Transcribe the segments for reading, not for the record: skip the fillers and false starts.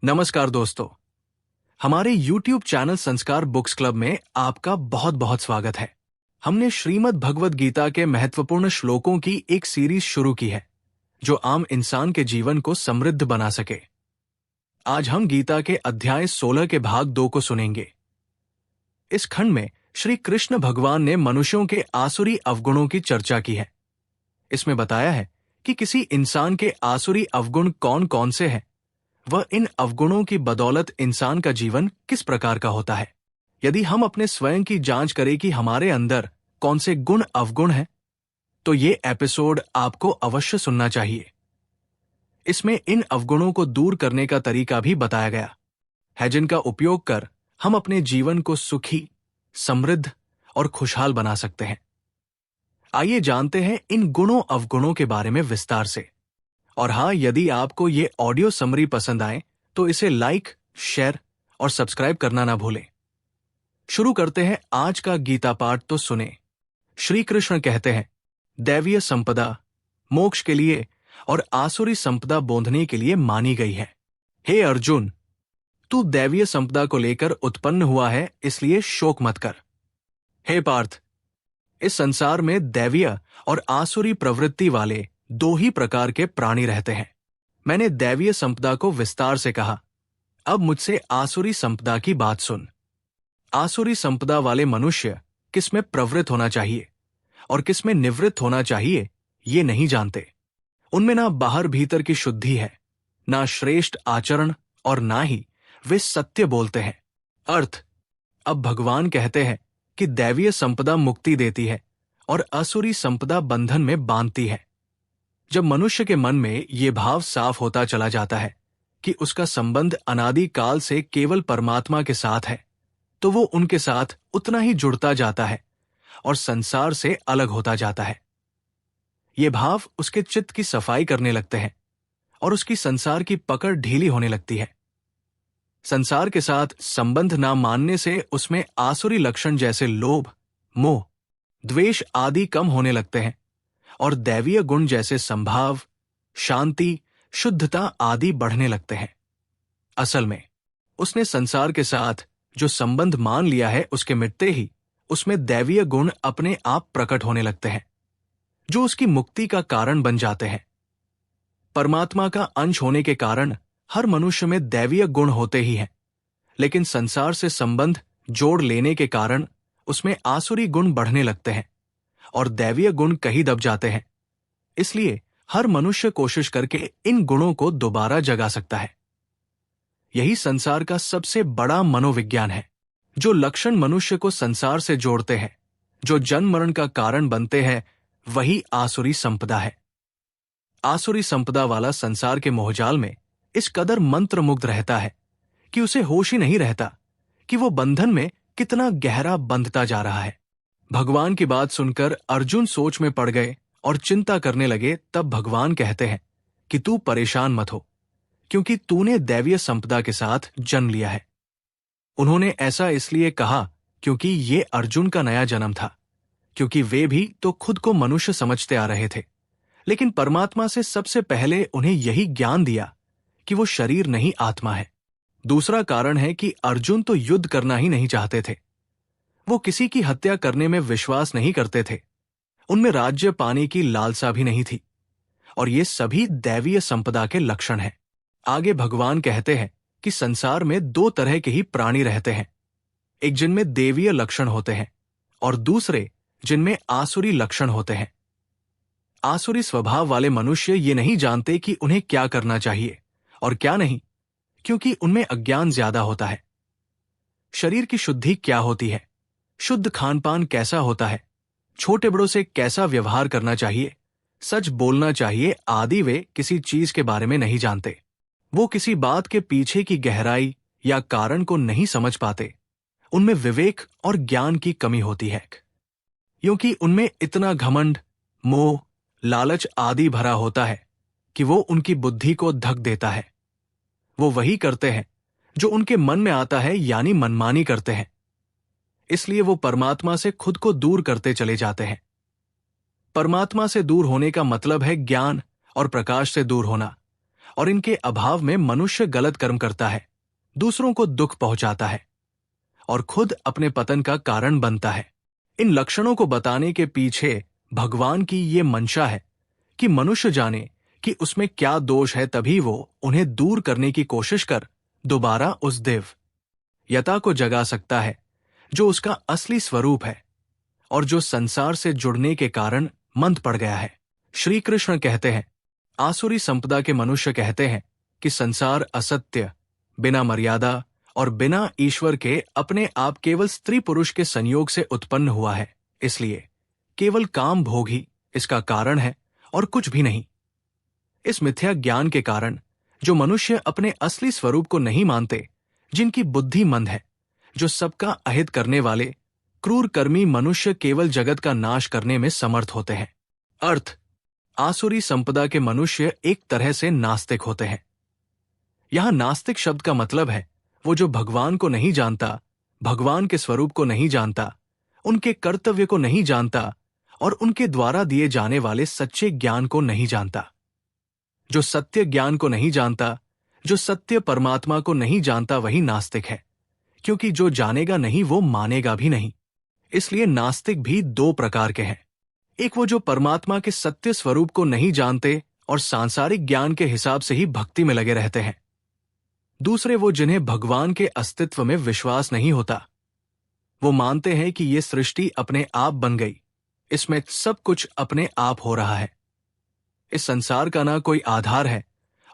नमस्कार दोस्तों, हमारे YouTube चैनल संस्कार बुक्स क्लब में आपका बहुत बहुत स्वागत है। हमने श्रीमद् भगवद गीता के महत्वपूर्ण श्लोकों की एक सीरीज शुरू की है जो आम इंसान के जीवन को समृद्ध बना सके। आज हम गीता के अध्याय 16 के भाग 2 को सुनेंगे। इस खंड में श्री कृष्ण भगवान ने मनुष्यों के आसुरी अवगुणों की चर्चा की है। इसमें बताया है कि किसी इंसान के आसुरी अवगुण कौन कौन से हैं, वह इन अवगुणों की बदौलत इंसान का जीवन किस प्रकार का होता है। यदि हम अपने स्वयं की जांच करें कि हमारे अंदर कौन से गुण अवगुण हैं, तो ये एपिसोड आपको अवश्य सुनना चाहिए। इसमें इन अवगुणों को दूर करने का तरीका भी बताया गया है, जिनका उपयोग कर हम अपने जीवन को सुखी, समृद्ध और खुशहाल बना सकते हैं। आइए जानते हैं इन गुणों अवगुणों के बारे में विस्तार से। और हाँ, यदि आपको ये ऑडियो समरी पसंद आए तो इसे लाइक, शेयर और सब्सक्राइब करना ना भूलें। शुरू करते हैं आज का गीता पाठ, तो सुने। श्री कृष्ण कहते हैं, दैवीय संपदा मोक्ष के लिए और आसुरी संपदा बोंधने के लिए मानी गई है। हे अर्जुन, तू दैवीय संपदा को लेकर उत्पन्न हुआ है, इसलिए शोक मत कर। हे पार्थ, इस संसार में दैवीय और आसुरी प्रवृत्ति वाले दो ही प्रकार के प्राणी रहते हैं। मैंने दैवीय संपदा को विस्तार से कहा, अब मुझसे आसुरी संपदा की बात सुन। आसुरी संपदा वाले मनुष्य किसमें प्रवृत्त होना चाहिए और किसमें निवृत्त होना चाहिए, ये नहीं जानते। उनमें ना बाहर भीतर की शुद्धि है, ना श्रेष्ठ आचरण और ना ही वे सत्य बोलते हैं। अर्थ, अब भगवान कहते हैं कि दैवीय संपदा मुक्ति देती है और आसुरी संपदा बंधन में बांधती है। जब मनुष्य के मन में ये भाव साफ होता चला जाता है कि उसका संबंध अनादि काल से केवल परमात्मा के साथ है, तो वो उनके साथ उतना ही जुड़ता जाता है और संसार से अलग होता जाता है। ये भाव उसके चित्त की सफाई करने लगते हैं और उसकी संसार की पकड़ ढीली होने लगती है। संसार के साथ संबंध ना मानने से उसमें आसुरी लक्षण जैसे लोभ, मोह, द्वेष आदि कम होने लगते हैं और दैवीय गुण जैसे संभाव, शांति, शुद्धता आदि बढ़ने लगते हैं। असल में उसने संसार के साथ जो संबंध मान लिया है, उसके मिटते ही उसमें दैवीय गुण अपने आप प्रकट होने लगते हैं, जो उसकी मुक्ति का कारण बन जाते हैं। परमात्मा का अंश होने के कारण हर मनुष्य में दैवीय गुण होते ही हैं, लेकिन संसार से संबंध जोड़ लेने के कारण उसमें आसुरी गुण बढ़ने लगते हैं और दैवीय गुण कहीं दब जाते हैं। इसलिए हर मनुष्य कोशिश करके इन गुणों को दोबारा जगा सकता है। यही संसार का सबसे बड़ा मनोविज्ञान है। जो लक्षण मनुष्य को संसार से जोड़ते हैं, जो जन्म मरण का कारण बनते हैं, वही आसुरी संपदा है। आसुरी संपदा वाला संसार के मोहजाल में इस कदर मंत्रमुग्ध रहता है कि उसे होश ही नहीं रहता कि वो बंधन में कितना गहरा बंधता जा रहा है। भगवान की बात सुनकर अर्जुन सोच में पड़ गए और चिंता करने लगे। तब भगवान कहते हैं कि तू परेशान मत हो, क्योंकि तूने दैवीय संपदा के साथ जन्म लिया है। उन्होंने ऐसा इसलिए कहा क्योंकि ये अर्जुन का नया जन्म था, क्योंकि वे भी तो खुद को मनुष्य समझते आ रहे थे, लेकिन परमात्मा से सबसे पहले उन्हें यही ज्ञान दिया कि वो शरीर नहीं, आत्मा है। दूसरा कारण है कि अर्जुन तो युद्ध करना ही नहीं चाहते थे। वो किसी की हत्या करने में विश्वास नहीं करते थे। उनमें राज्य पाने की लालसा भी नहीं थी, और ये सभी दैवीय संपदा के लक्षण हैं। आगे भगवान कहते हैं कि संसार में दो तरह के ही प्राणी रहते हैं, एक जिनमें देवीय लक्षण होते हैं और दूसरे जिनमें आसुरी लक्षण होते हैं। आसुरी स्वभाव वाले मनुष्य ये नहीं जानते कि उन्हें क्या करना चाहिए और क्या नहीं, क्योंकि उनमें अज्ञान ज्यादा होता है। शरीर की शुद्धि क्या होती है, शुद्ध खानपान कैसा होता है, छोटे बड़ों से कैसा व्यवहार करना चाहिए, सच बोलना चाहिए आदि वे किसी चीज के बारे में नहीं जानते। वो किसी बात के पीछे की गहराई या कारण को नहीं समझ पाते। उनमें विवेक और ज्ञान की कमी होती है, क्योंकि उनमें इतना घमंड, मोह, लालच आदि भरा होता है कि वो उनकी बुद्धि को ढक देता है। वो वही करते हैं जो उनके मन में आता है, यानी मनमानी करते हैं। इसलिए वो परमात्मा से खुद को दूर करते चले जाते हैं। परमात्मा से दूर होने का मतलब है ज्ञान और प्रकाश से दूर होना, और इनके अभाव में मनुष्य गलत कर्म करता है, दूसरों को दुख पहुंचाता है और खुद अपने पतन का कारण बनता है। इन लक्षणों को बताने के पीछे भगवान की ये मंशा है कि मनुष्य जाने कि उसमें क्या दोष है, तभी वो उन्हें दूर करने की कोशिश कर दोबारा उस दिव्यता को जगा सकता है जो उसका असली स्वरूप है और जो संसार से जुड़ने के कारण मंद पड़ गया है। श्री कृष्ण कहते हैं, आसुरी संपदा के मनुष्य कहते हैं कि संसार असत्य, बिना मर्यादा और बिना ईश्वर के अपने आप केवल स्त्री पुरुष के संयोग से उत्पन्न हुआ है, इसलिए केवल काम भोग ही इसका कारण है और कुछ भी नहीं। इस मिथ्या ज्ञान के कारण जो मनुष्य अपने असली स्वरूप को नहीं मानते, जिनकी बुद्धि मंद है, जो सबका अहित करने वाले क्रूर कर्मी मनुष्य केवल जगत का नाश करने में समर्थ होते हैं। अर्थ, आसुरी संपदा के मनुष्य एक तरह से नास्तिक होते हैं। यहां नास्तिक शब्द का मतलब है वो जो भगवान को नहीं जानता, भगवान के स्वरूप को नहीं जानता, उनके कर्तव्य को नहीं जानता और उनके द्वारा दिए जाने वाले सच्चे ज्ञान को नहीं जानता। जो सत्य ज्ञान को नहीं जानता, जो सत्य परमात्मा को नहीं जानता, वही नास्तिक है, क्योंकि जो जानेगा नहीं वो मानेगा भी नहीं। इसलिए नास्तिक भी दो प्रकार के हैं। एक वो जो परमात्मा के सत्य स्वरूप को नहीं जानते और सांसारिक ज्ञान के हिसाब से ही भक्ति में लगे रहते हैं। दूसरे वो जिन्हें भगवान के अस्तित्व में विश्वास नहीं होता। वो मानते हैं कि ये सृष्टि अपने आप बन गई, इसमें सब कुछ अपने आप हो रहा है। इस संसार का ना कोई आधार है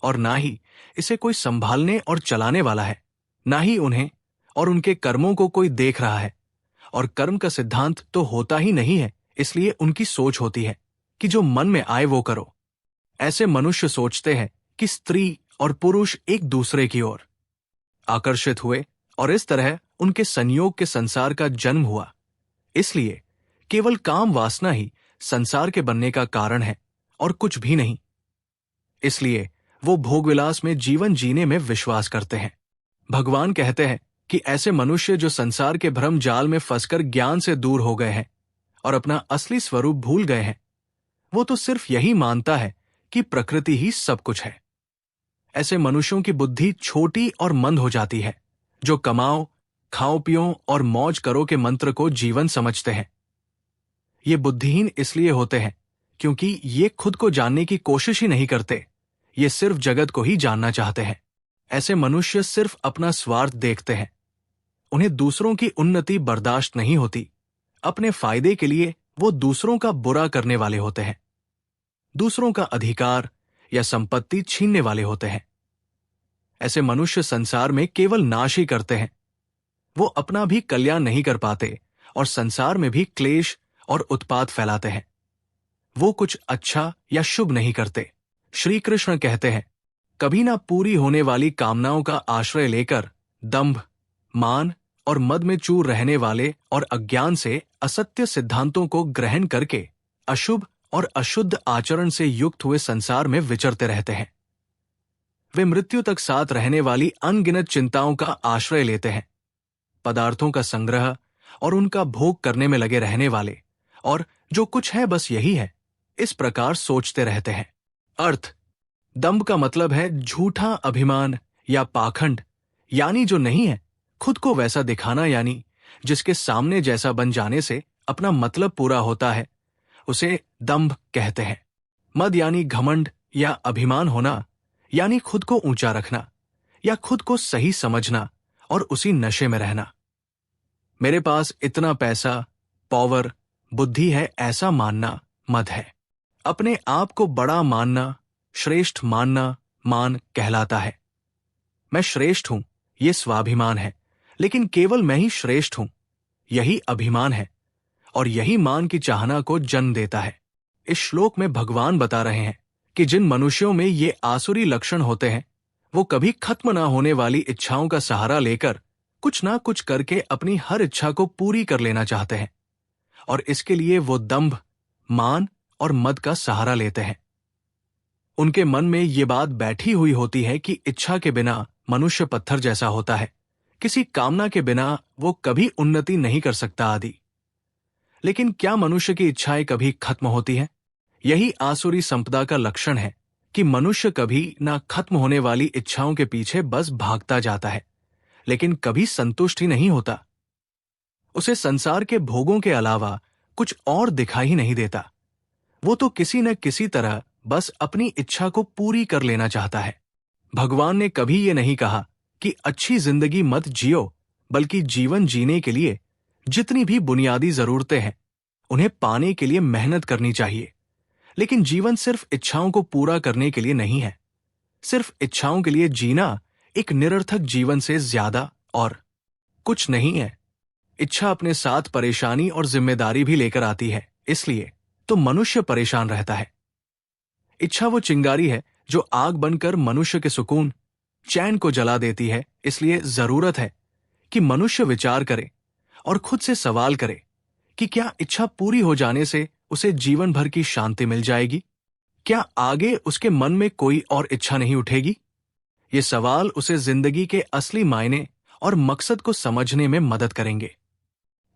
और ना ही इसे कोई संभालने और चलाने वाला है, ना ही उन्हें और उनके कर्मों को कोई देख रहा है। और कर्म का सिद्धांत तो होता ही नहीं है, इसलिए उनकी सोच होती है कि जो मन में आए वो करो। ऐसे मनुष्य सोचते हैं कि स्त्री और पुरुष एक दूसरे की ओर आकर्षित हुए और इस तरह उनके संयोग के संसार का जन्म हुआ। इसलिए केवल काम वासना ही संसार के बनने का कारण है और कुछ भी नहीं। इसलिए वो भोगविलास में जीवन जीने में विश्वास करते हैं। भगवान कहते हैं कि ऐसे मनुष्य जो संसार के भ्रम जाल में फंसकर ज्ञान से दूर हो गए हैं और अपना असली स्वरूप भूल गए हैं, वो तो सिर्फ यही मानता है कि प्रकृति ही सब कुछ है। ऐसे मनुष्यों की बुद्धि छोटी और मंद हो जाती है, जो कमाओ, खाओ पियो और मौज करो के मंत्र को जीवन समझते हैं। ये बुद्धिहीन इसलिए होते हैं क्योंकि ये खुद को जानने की कोशिश ही नहीं करते, ये सिर्फ जगत को ही जानना चाहते हैं। ऐसे मनुष्य सिर्फ अपना स्वार्थ देखते हैं, उन्हें दूसरों की उन्नति बर्दाश्त नहीं होती। अपने फायदे के लिए वो दूसरों का बुरा करने वाले होते हैं, दूसरों का अधिकार या संपत्ति छीनने वाले होते हैं। ऐसे मनुष्य संसार में केवल नाश ही करते हैं, वो अपना भी कल्याण नहीं कर पाते और संसार में भी क्लेश और उत्पात फैलाते हैं। वो कुछ अच्छा या शुभ नहीं करते। श्री कृष्ण कहते हैं, कभी ना पूरी होने वाली कामनाओं का आश्रय लेकर दंभ, मान और मद में चूर रहने वाले और अज्ञान से असत्य सिद्धांतों को ग्रहण करके अशुभ और अशुद्ध आचरण से युक्त हुए संसार में विचरते रहते हैं। वे मृत्यु तक साथ रहने वाली अनगिनत चिंताओं का आश्रय लेते हैं, पदार्थों का संग्रह और उनका भोग करने में लगे रहने वाले, और जो कुछ है बस यही है, इस प्रकार सोचते रहते हैं। अर्थ, दंभ का मतलब है झूठा अभिमान या पाखंड, यानी जो नहीं है खुद को वैसा दिखाना, यानी जिसके सामने जैसा बन जाने से अपना मतलब पूरा होता है, उसे दंभ कहते हैं। मद यानी घमंड या अभिमान होना, यानी खुद को ऊंचा रखना या खुद को सही समझना और उसी नशे में रहना। मेरे पास इतना पैसा, पावर, बुद्धि है, ऐसा मानना मद है। अपने आप को बड़ा मानना, श्रेष्ठ मानना मान कहलाता है। मैं श्रेष्ठ हूं, ये स्वाभिमान है, लेकिन केवल मैं ही श्रेष्ठ हूं, यही अभिमान है और यही मान की चाहना को जन्म देता है। इस श्लोक में भगवान बता रहे हैं कि जिन मनुष्यों में ये आसुरी लक्षण होते हैं, वो कभी खत्म ना होने वाली इच्छाओं का सहारा लेकर कुछ ना कुछ करके अपनी हर इच्छा को पूरी कर लेना चाहते हैं और इसके लिए वो दंभ, मान और मद का सहारा लेते हैं। उनके मन में ये बात बैठी हुई होती है कि इच्छा के बिना मनुष्य पत्थर जैसा होता है, किसी कामना के बिना वो कभी उन्नति नहीं कर सकता आदि। लेकिन क्या मनुष्य की इच्छाएं कभी खत्म होती हैं? यही आसुरी संपदा का लक्षण है कि मनुष्य कभी ना खत्म होने वाली इच्छाओं के पीछे बस भागता जाता है, लेकिन कभी संतुष्ट ही नहीं होता। उसे संसार के भोगों के अलावा कुछ और दिखाई ही नहीं देता। वो तो किसी न किसी तरह बस अपनी इच्छा को पूरी कर लेना चाहता है। भगवान ने कभी ये नहीं कहा कि अच्छी जिंदगी मत जियो, बल्कि जीवन जीने के लिए जितनी भी बुनियादी जरूरतें हैं उन्हें पाने के लिए मेहनत करनी चाहिए। लेकिन जीवन सिर्फ इच्छाओं को पूरा करने के लिए नहीं है। सिर्फ इच्छाओं के लिए जीना एक निरर्थक जीवन से ज्यादा और कुछ नहीं है। इच्छा अपने साथ परेशानी और जिम्मेदारी भी लेकर आती है, इसलिए तो मनुष्य परेशान रहता है। इच्छा वो चिंगारी है जो आग बनकर मनुष्य के सुकून, चैन को जला देती है। इसलिए जरूरत है कि मनुष्य विचार करे और खुद से सवाल करे कि क्या इच्छा पूरी हो जाने से उसे जीवन भर की शांति मिल जाएगी? क्या आगे उसके मन में कोई और इच्छा नहीं उठेगी? ये सवाल उसे जिंदगी के असली मायने और मकसद को समझने में मदद करेंगे।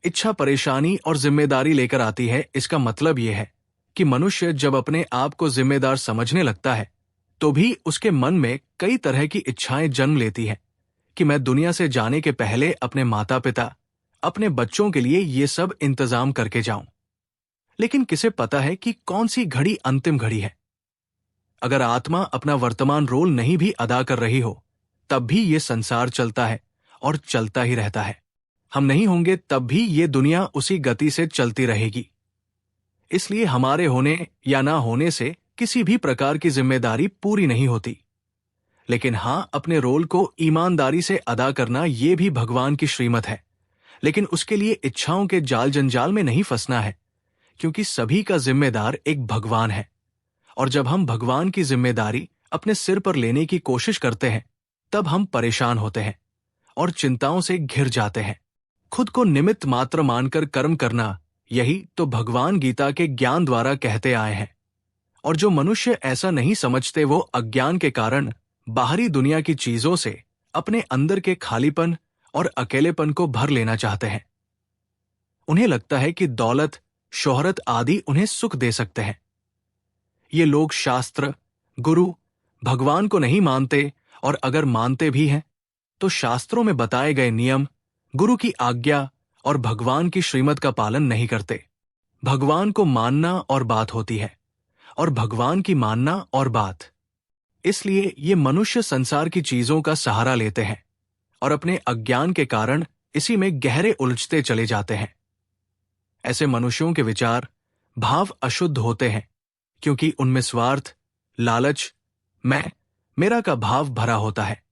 इच्छा परेशानी और जिम्मेदारी लेकर आती है, इसका मतलब यह है कि मनुष्य जब अपने आप को जिम्मेदार समझने लगता है तो भी उसके मन में कई तरह की इच्छाएं जन्म लेती हैं कि मैं दुनिया से जाने के पहले अपने माता पिता, अपने बच्चों के लिए ये सब इंतजाम करके जाऊं। लेकिन किसे पता है कि कौन सी घड़ी अंतिम घड़ी है? अगर आत्मा अपना वर्तमान रोल नहीं भी अदा कर रही हो, तब भी ये संसार चलता है और चलता ही रहता है। हम नहीं होंगे तब भी ये दुनिया उसी गति से चलती रहेगी। इसलिए हमारे होने या ना होने से किसी भी प्रकार की जिम्मेदारी पूरी नहीं होती। लेकिन हां, अपने रोल को ईमानदारी से अदा करना ये भी भगवान की श्रीमत है। लेकिन उसके लिए इच्छाओं के जाल जंजाल में नहीं फंसना है, क्योंकि सभी का जिम्मेदार एक भगवान है। और जब हम भगवान की जिम्मेदारी अपने सिर पर लेने की कोशिश करते हैं, तब हम परेशान होते हैं और चिंताओं से घिर जाते हैं। खुद को निमित्त मात्र मानकर कर्म करना, यही तो भगवान गीता के ज्ञान द्वारा कहते आए हैं। और जो मनुष्य ऐसा नहीं समझते, वो अज्ञान के कारण बाहरी दुनिया की चीजों से अपने अंदर के खालीपन और अकेलेपन को भर लेना चाहते हैं। उन्हें लगता है कि दौलत, शोहरत आदि उन्हें सुख दे सकते हैं। ये लोग शास्त्र, गुरु, भगवान को नहीं मानते, और अगर मानते भी हैं तो शास्त्रों में बताए गए नियम, गुरु की आज्ञा और भगवान की श्रीमत का पालन नहीं करते। भगवान को मानना और बात होती है, और भगवान की मानना और बात। इसलिए ये मनुष्य संसार की चीजों का सहारा लेते हैं और अपने अज्ञान के कारण इसी में गहरे उलझते चले जाते हैं। ऐसे मनुष्यों के विचार, भाव अशुद्ध होते हैं, क्योंकि उनमें स्वार्थ, लालच, मैं, मेरा का भाव भरा होता है।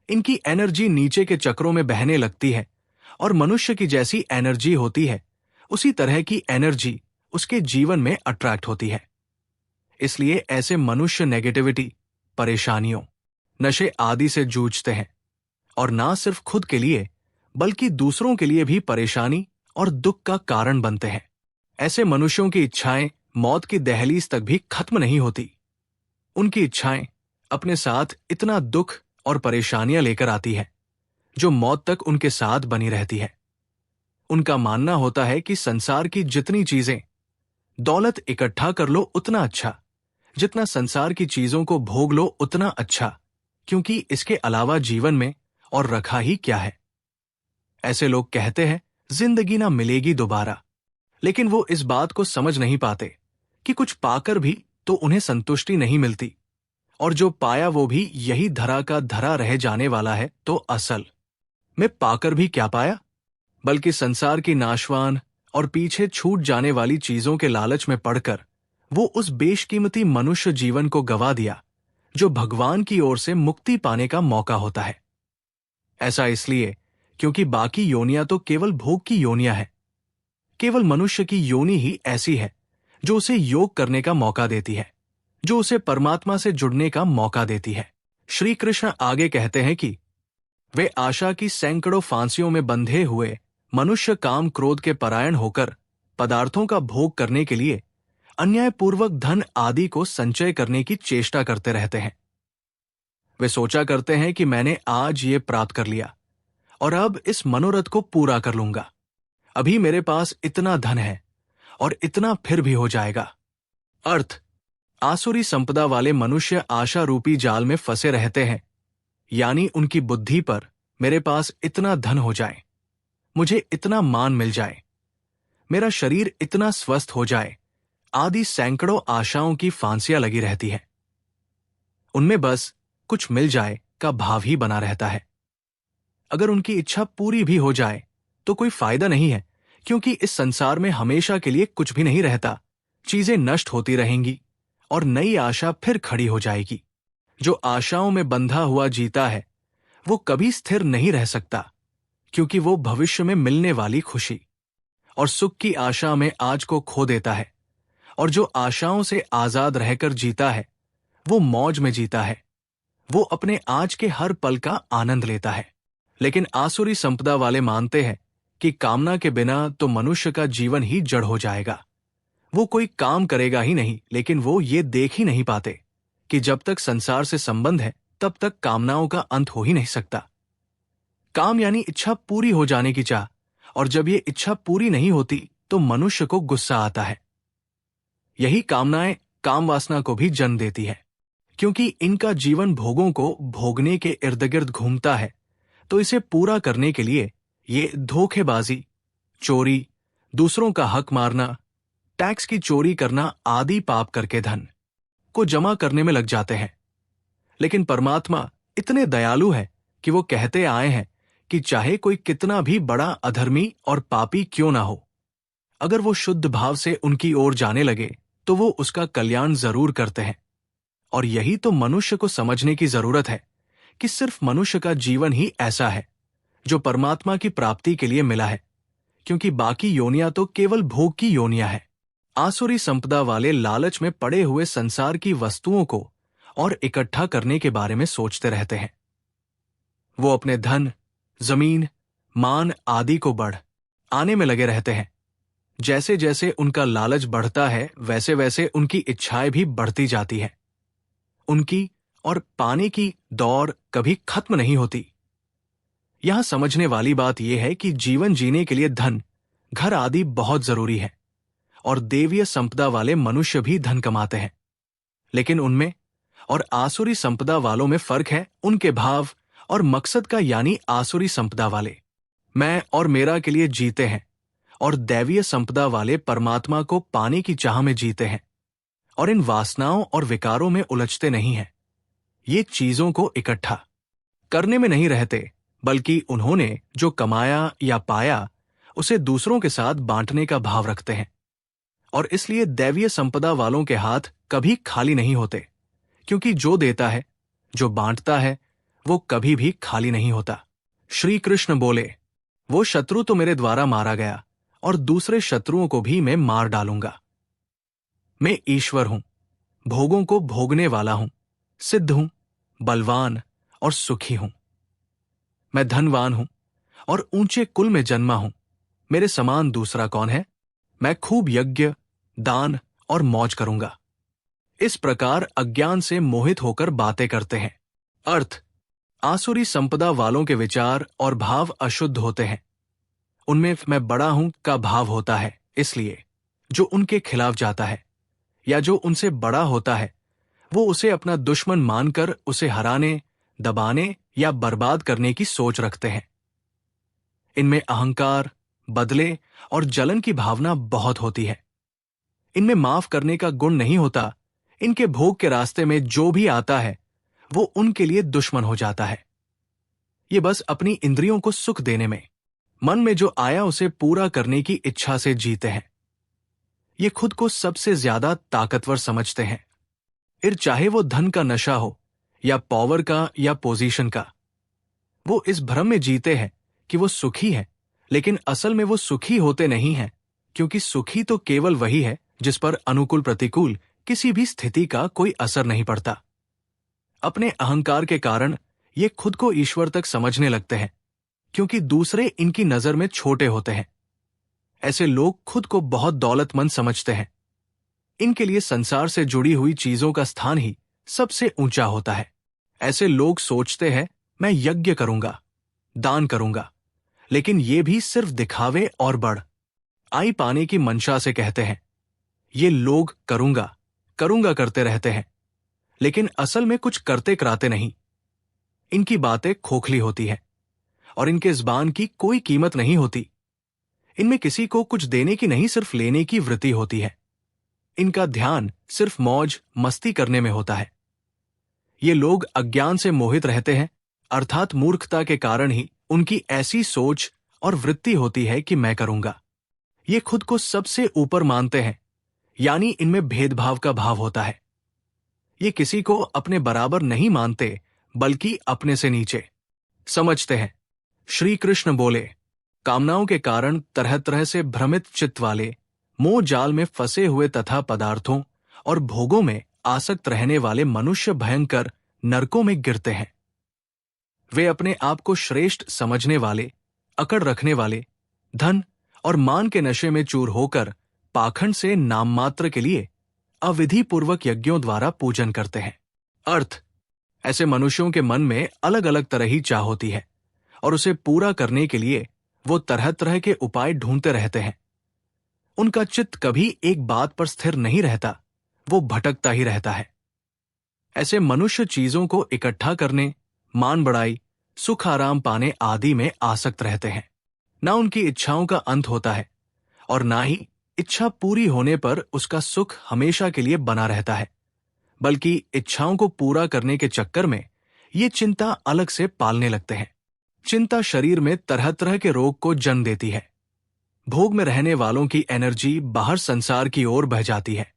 इनकी एनर्जी नीचे के चक्रों में बहने लगती है, और मनुष्य की जैसी एनर्जी होती है उसी तरह की एनर्जी उसके जीवन में अट्रैक्ट होती है। इसलिए ऐसे मनुष्य नेगेटिविटी, परेशानियों, नशे आदि से जूझते हैं, और ना सिर्फ खुद के लिए बल्कि दूसरों के लिए भी परेशानी और दुख का कारण बनते हैं। ऐसे मनुष्यों की इच्छाएं मौत की दहलीज तक भी खत्म नहीं होती। उनकी इच्छाएं अपने साथ इतना दुख और परेशानियां लेकर आती है जो मौत तक उनके साथ बनी रहती है। उनका मानना होता है कि संसार की जितनी चीजें, दौलत इकट्ठा कर लो उतना अच्छा, जितना संसार की चीजों को भोग लो उतना अच्छा, क्योंकि इसके अलावा जीवन में और रखा ही क्या है। ऐसे लोग कहते हैं जिंदगी ना मिलेगी दोबारा, लेकिन वो इस बात को समझ नहीं पाते कि कुछ पाकर भी तो उन्हें संतुष्टि नहीं मिलती, और जो पाया वो भी यही धरा का धरा रह जाने वाला है। तो असल में पाकर भी क्या पाया, बल्कि संसार की नाशवान और पीछे छूट जाने वाली चीजों के लालच में पड़कर वो उस बेशकीमती मनुष्य जीवन को गवा दिया जो भगवान की ओर से मुक्ति पाने का मौका होता है। ऐसा इसलिए क्योंकि बाकी योनियां तो केवल भोग की योनियां हैं। केवल मनुष्य की योनि ही ऐसी है जो उसे योग करने का मौका देती है, जो उसे परमात्मा से जुड़ने का मौका देती है। श्री कृष्ण आगे कहते हैं कि वे आशा की सैकड़ों फांसियों में बंधे हुए मनुष्य काम क्रोध के परायण होकर पदार्थों का भोग करने के लिए अन्यायपूर्वक धन आदि को संचय करने की चेष्टा करते रहते हैं। वे सोचा करते हैं कि मैंने आज ये प्राप्त कर लिया और अब इस मनोरथ को पूरा कर लूंगा। अभी मेरे पास इतना धन है और इतना फिर भी हो जाएगा। अर्थ आसुरी संपदा वाले मनुष्य आशा रूपी जाल में फंसे रहते हैं, यानी उनकी बुद्धि पर मेरे पास इतना धन हो जाए, मुझे इतना मान मिल जाए, मेरा शरीर इतना स्वस्थ हो जाए, आदि सैकड़ों आशाओं की फांसियां लगी रहती है। उनमें बस कुछ मिल जाए का भाव ही बना रहता है। अगर उनकी इच्छा पूरी भी हो जाए तो कोई फायदा नहीं है, क्योंकि इस संसार में हमेशा के लिए कुछ भी नहीं रहता। चीजें नष्ट होती रहेंगी और नई आशा फिर खड़ी हो जाएगी। जो आशाओं में बंधा हुआ जीता है वो कभी स्थिर नहीं रह सकता, क्योंकि वो भविष्य में मिलने वाली खुशी और सुख की आशा में आज को खो देता है। और जो आशाओं से आजाद रहकर जीता है वो मौज में जीता है, वो अपने आज के हर पल का आनंद लेता है। लेकिन आसुरी संपदा वाले मानते हैं कि कामना के बिना तो मनुष्य का जीवन ही जड़ हो जाएगा। वो कोई काम करेगा ही नहीं, लेकिन वो ये देख ही नहीं पाते कि जब तक संसार से संबंध है तब तक कामनाओं का अंत हो ही नहीं सकता। काम यानी इच्छा पूरी हो जाने की चाह, और जब ये इच्छा पूरी नहीं होती तो मनुष्य को गुस्सा आता है। यही कामनाएं काम वासना को भी जन्म देती है, क्योंकि इनका जीवन भोगों को भोगने के इर्द गिर्द घूमता है। तो इसे पूरा करने के लिए ये धोखेबाजी, चोरी, दूसरों का हक मारना, टैक्स की चोरी करना आदि पाप करके धन को जमा करने में लग जाते हैं। लेकिन परमात्मा इतने दयालु है कि वो कहते आए हैं कि चाहे कोई कितना भी बड़ा अधर्मी और पापी क्यों ना हो, अगर वो शुद्ध भाव से उनकी ओर जाने लगे तो वो उसका कल्याण जरूर करते हैं। और यही तो मनुष्य को समझने की जरूरत है कि सिर्फ मनुष्य का जीवन ही ऐसा है जो परमात्मा की प्राप्ति के लिए मिला है, क्योंकि बाकी योनियां तो केवल भोग की योनियां है। आसुरी संपदा वाले लालच में पड़े हुए संसार की वस्तुओं को और इकट्ठा करने के बारे में सोचते रहते हैं। वो अपने धन, जमीन, मान आदि को बढ़ आने में लगे रहते हैं। जैसे जैसे उनका लालच बढ़ता है वैसे वैसे उनकी इच्छाएं भी बढ़ती जाती है। उनकी और पाने की दौड़ कभी खत्म नहीं होती। यहां समझने वाली बात यह है कि जीवन जीने के लिए धन, घर आदि बहुत जरूरी है, और देवीय संपदा वाले मनुष्य भी धन कमाते हैं। लेकिन उनमें और आसुरी संपदा वालों में फर्क है उनके भाव और मकसद का। यानी आसुरी संपदा वाले मैं और मेरा के लिए जीते हैं, और दैवीय संपदा वाले परमात्मा को पाने की चाह में जीते हैं, और इन वासनाओं और विकारों में उलझते नहीं हैं। ये चीजों को इकट्ठा करने में नहीं रहते, बल्कि उन्होंने जो कमाया या पाया उसे दूसरों के साथ बांटने का भाव रखते हैं। और इसलिए दैवीय संपदा वालों के हाथ कभी खाली नहीं होते, क्योंकि जो देता है, जो बांटता है, वो कभी भी खाली नहीं होता। श्री कृष्ण बोले, वो शत्रु तो मेरे द्वारा मारा गया और दूसरे शत्रुओं को भी मैं मार डालूंगा। मैं ईश्वर हूं, भोगों को भोगने वाला हूं, सिद्ध हूं, बलवान और सुखी हूं। मैं धनवान हूं और ऊंचे कुल में जन्मा हूं। मेरे समान दूसरा कौन है? मैं खूब यज्ञ, दान और मौज करूंगा। इस प्रकार अज्ञान से मोहित होकर बातें करते हैं। अर्थ, आसुरी संपदा वालों के विचार और भाव अशुद्ध होते हैं। उनमें मैं बड़ा हूं का भाव होता है, इसलिए जो उनके खिलाफ जाता है या जो उनसे बड़ा होता है वो उसे अपना दुश्मन मानकर उसे हराने, दबाने या बर्बाद करने की सोच रखते हैं। इनमें अहंकार, बदले और जलन की भावना बहुत होती है। इनमें माफ करने का गुण नहीं होता। इनके भोग के रास्ते में जो भी आता है वो उनके लिए दुश्मन हो जाता है। ये बस अपनी इंद्रियों को सुख देने में, मन में जो आया उसे पूरा करने की इच्छा से जीते हैं। ये खुद को सबसे ज्यादा ताकतवर समझते हैं, फिर चाहे वो धन का नशा हो या पावर का या पोजीशन का। वो इस भ्रम में जीते हैं कि वो सुखी है, लेकिन असल में वो सुखी होते नहीं हैं, क्योंकि सुखी तो केवल वही है जिस पर अनुकूल प्रतिकूल किसी भी स्थिति का कोई असर नहीं पड़ता। अपने अहंकार के कारण ये खुद को ईश्वर तक समझने लगते हैं, क्योंकि दूसरे इनकी नजर में छोटे होते हैं। ऐसे लोग खुद को बहुत दौलतमंद समझते हैं। इनके लिए संसार से जुड़ी हुई चीजों का स्थान ही सबसे ऊंचा होता है। ऐसे लोग सोचते हैं मैं यज्ञ करूंगा, दान करूंगा, लेकिन ये भी सिर्फ दिखावे और बढ़ आई पाने की मंशा से कहते हैं। ये लोग करूंगा करूंगा करते रहते हैं, लेकिन असल में कुछ करते कराते नहीं। इनकी बातें खोखली होती है और इनके ज़बान की कोई कीमत नहीं होती। इनमें किसी को कुछ देने की नहीं, सिर्फ लेने की वृत्ति होती है। इनका ध्यान सिर्फ मौज मस्ती करने में होता है। ये लोग अज्ञान से मोहित रहते हैं, अर्थात मूर्खता के कारण ही उनकी ऐसी सोच और वृत्ति होती है कि मैं करूंगा। ये खुद को सबसे ऊपर मानते हैं, यानी इनमें भेदभाव का भाव होता है। ये किसी को अपने बराबर नहीं मानते, बल्कि अपने से नीचे समझते हैं। श्री कृष्ण बोले, कामनाओं के कारण तरह तरह से भ्रमित चित्त वाले, मोह जाल में फंसे हुए तथा पदार्थों और भोगों में आसक्त रहने वाले मनुष्य भयंकर नरकों में गिरते हैं। वे अपने आप को श्रेष्ठ समझने वाले, अकड़ रखने वाले, धन और मान के नशे में चूर होकर पाखंड से नाम मात्र के लिए अविधि पूर्वक यज्ञों द्वारा पूजन करते हैं। अर्थ, ऐसे मनुष्यों के मन में अलग अलग तरह ही चाह होती है और उसे पूरा करने के लिए वो तरह तरह के उपाय ढूंढते रहते हैं। उनका चित्त कभी एक बात पर स्थिर नहीं रहता, वो भटकता ही रहता है। ऐसे मनुष्य चीजों को इकट्ठा करने, मान बढ़ाई, सुख आराम पाने आदि में आसक्त रहते हैं। ना उनकी इच्छाओं का अंत होता है और ना ही इच्छा पूरी होने पर उसका सुख हमेशा के लिए बना रहता है, बल्कि इच्छाओं को पूरा करने के चक्कर में ये चिंता अलग से पालने लगते हैं। चिंता शरीर में तरह तरह के रोग को जन्म देती है। भोग में रहने वालों की एनर्जी बाहर संसार की ओर बह जाती है।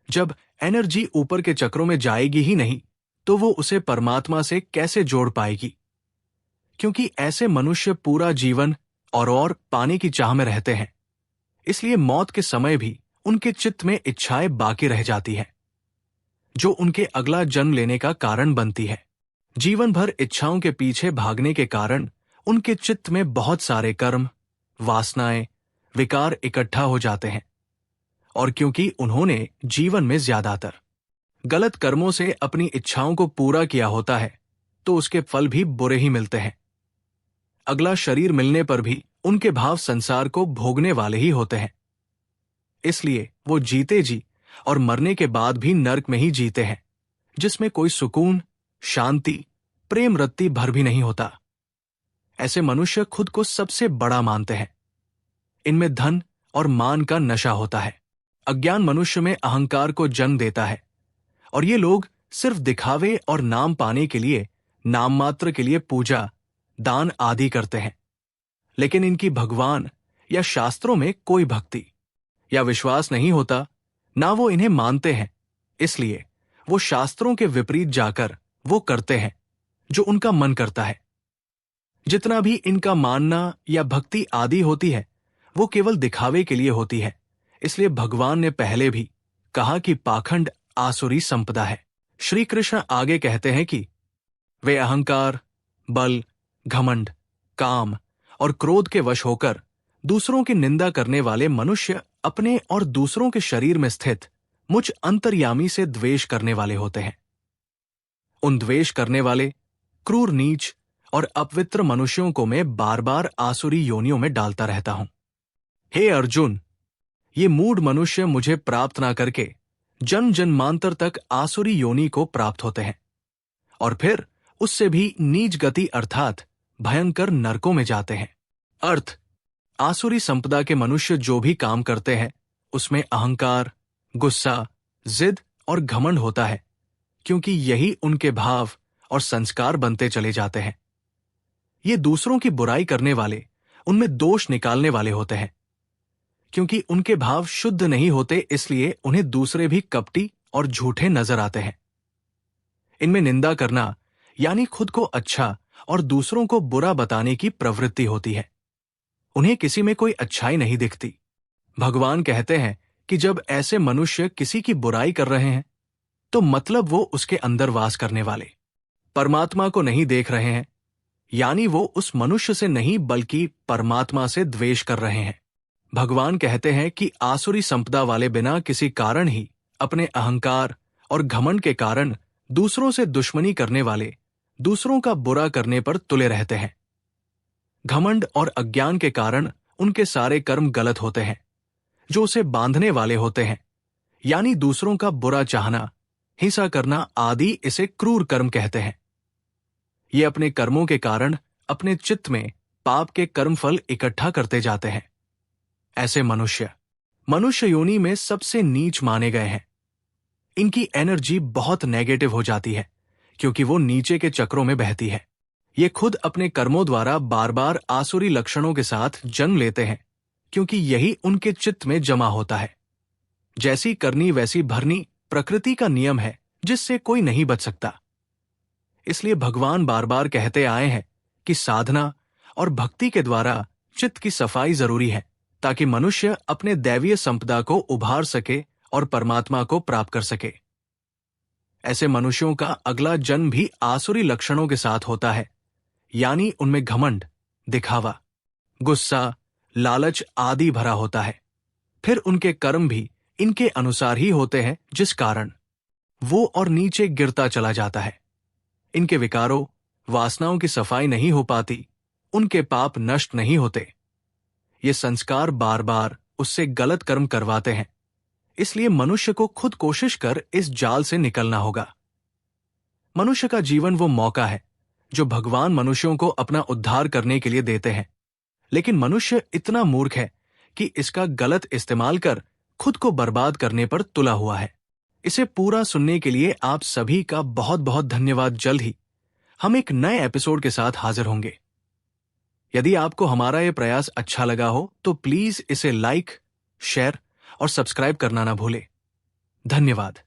जब एनर्जी ऊपर के चक्रों में जाएगी ही नहीं, तो वो उसे परमात्मा से कैसे जोड़ पाएगी? क्योंकि ऐसे मनुष्य पूरा जीवन और पाने की चाह में रहते हैं, इसलिए मौत के समय भी उनके चित्त में इच्छाएं बाकी रह जाती है, जो उनके अगला जन्म लेने का कारण बनती है। जीवन भर इच्छाओं के पीछे भागने के कारण उनके चित्त में बहुत सारे कर्म, वासनाएं, विकार इकट्ठा हो जाते हैं। और क्योंकि उन्होंने जीवन में ज्यादातर गलत कर्मों से अपनी इच्छाओं को पूरा किया होता है, तो उसके फल भी बुरे ही मिलते हैं। अगला शरीर मिलने पर भी उनके भाव संसार को भोगने वाले ही होते हैं। इसलिए वो जीते जी और मरने के बाद भी नर्क में ही जीते हैं, जिसमें कोई सुकून, शांति, प्रेम रत्ती भर भी नहीं होता। ऐसे मनुष्य खुद को सबसे बड़ा मानते हैं। इनमें धन और मान का नशा होता है। अज्ञान मनुष्य में अहंकार को जन्म देता है और ये लोग सिर्फ दिखावे और नाम पाने के लिए, नाम मात्र के लिए पूजा, दान आदि करते हैं। लेकिन इनकी भगवान या शास्त्रों में कोई भक्ति या विश्वास नहीं होता, ना वो इन्हें मानते हैं। इसलिए वो शास्त्रों के विपरीत जाकर वो करते हैं जो उनका मन करता है। जितना भी इनका मानना या भक्ति आदि होती है, वो केवल दिखावे के लिए होती है। इसलिए भगवान ने पहले भी कहा कि पाखंड आसुरी संपदा है। श्री कृष्ण आगे कहते हैं कि वे अहंकार, बल, घमंड, काम और क्रोध के वश होकर दूसरों की निंदा करने वाले मनुष्य अपने और दूसरों के शरीर में स्थित मुझ अंतर्यामी से द्वेष करने वाले होते हैं। उन द्वेष करने वाले क्रूर, नीच और अपवित्र मनुष्यों को मैं बार बार आसुरी योनियों में डालता रहता हूं। हे अर्जुन, ये मूढ़ मनुष्य मुझे प्राप्त ना करके जन्म जन्मांतर तक आसुरी योनि को प्राप्त होते हैं और फिर उससे भी नीच गति अर्थात भयंकर नरकों में जाते हैं। अर्थ, आसुरी संपदा के मनुष्य जो भी काम करते हैं उसमें अहंकार, गुस्सा, जिद और घमंड होता है, क्योंकि यही उनके भाव और संस्कार बनते चले जाते हैं। ये दूसरों की बुराई करने वाले, उनमें दोष निकालने वाले होते हैं। क्योंकि उनके भाव शुद्ध नहीं होते, इसलिए उन्हें दूसरे भी कपटी और झूठे नजर आते हैं। इनमें निंदा करना यानी खुद को अच्छा और दूसरों को बुरा बताने की प्रवृत्ति होती है। उन्हें किसी में कोई अच्छाई नहीं दिखती। भगवान कहते हैं कि जब ऐसे मनुष्य किसी की बुराई कर रहे हैं, तो मतलब वो उसके अंदर वास करने वाले परमात्मा को नहीं देख रहे हैं, यानी वो उस मनुष्य से नहीं बल्कि परमात्मा से द्वेष कर रहे हैं। भगवान कहते हैं कि आसुरी संपदा वाले बिना किसी कारण ही अपने अहंकार और घमंड के कारण दूसरों से दुश्मनी करने वाले, दूसरों का बुरा करने पर तुले रहते हैं। घमंड और अज्ञान के कारण उनके सारे कर्म गलत होते हैं, जो उसे बांधने वाले होते हैं, यानी दूसरों का बुरा चाहना, हिंसा करना आदि इसे क्रूर कर्म कहते हैं। ये अपने कर्मों के कारण अपने चित्त में पाप के कर्मफल इकट्ठा करते जाते हैं। ऐसे मनुष्य योनि में सबसे नीच माने गए हैं। इनकी एनर्जी बहुत नेगेटिव हो जाती है क्योंकि वो नीचे के चक्रों में बहती है। ये खुद अपने कर्मों द्वारा बार बार आसुरी लक्षणों के साथ जन्म लेते हैं क्योंकि यही उनके चित्त में जमा होता है। जैसी करनी वैसी भरनी प्रकृति का नियम है जिससे कोई नहीं बच सकता। इसलिए भगवान बार बार कहते आए हैं कि साधना और भक्ति के द्वारा चित्त की सफाई जरूरी है ताकि मनुष्य अपने दैवीय संपदा को उभार सके और परमात्मा को प्राप्त कर सके। ऐसे मनुष्यों का अगला जन्म भी आसुरी लक्षणों के साथ होता है, यानी उनमें घमंड, दिखावा, गुस्सा, लालच आदि भरा होता है। फिर उनके कर्म भी इनके अनुसार ही होते हैं, जिस कारण वो और नीचे गिरता चला जाता है। इनके विकारों, वासनाओं की सफाई नहीं हो पाती, उनके पाप नष्ट नहीं होते। ये संस्कार बार बार उससे गलत कर्म करवाते हैं। इसलिए मनुष्य को खुद कोशिश कर इस जाल से निकलना होगा। मनुष्य का जीवन वो मौका है जो भगवान मनुष्यों को अपना उद्धार करने के लिए देते हैं, लेकिन मनुष्य इतना मूर्ख है कि इसका गलत इस्तेमाल कर खुद को बर्बाद करने पर तुला हुआ है। इसे पूरा सुनने के लिए आप सभी का बहुत बहुत धन्यवाद। जल्द ही हम एक नए एपिसोड के साथ हाजिर होंगे। यदि आपको हमारा यह प्रयास अच्छा लगा हो तो प्लीज इसे लाइक, शेयर और सब्सक्राइब करना ना भूलें। धन्यवाद।